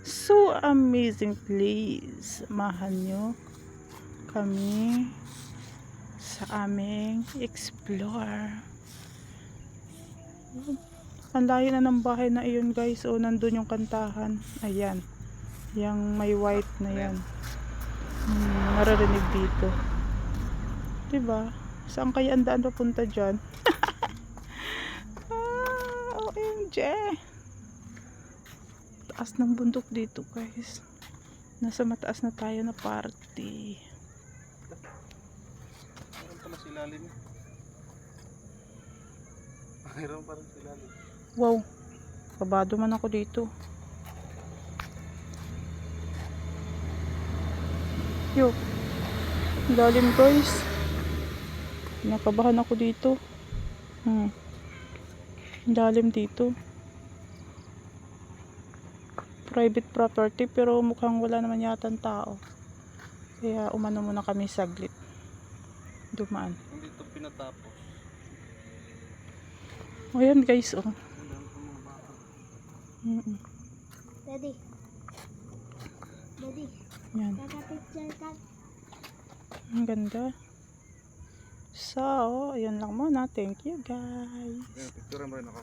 So amazing place. Samahan nyo kami sa aming explore. Ang layo na ng bahay na iyon, guys. O, nandun yung kantahan. Ayan. Yung may white na yan. Maririnig dito. Diba? Saan kaya ang daan papunta dyan? OMG! Taas ng bundok dito, guys. Nasa mataas na tayo na party. Mayroon pala silalim. Mayroon pa rin silalim. Wow, kabado man ako dito. Yo, lalim, guys. Nakabahan ako dito. Lalim dito. Private property, pero mukhang wala naman yata ang tao. Kaya umano muna kami saglit. Dumaan. Hindi ito pinatapos. Ayan, guys, oh. Daddy. Daddy. Yan. Picture ka. Ang ganda. So, ayun lang muna. Thank you, guys. Picture mo rin ako.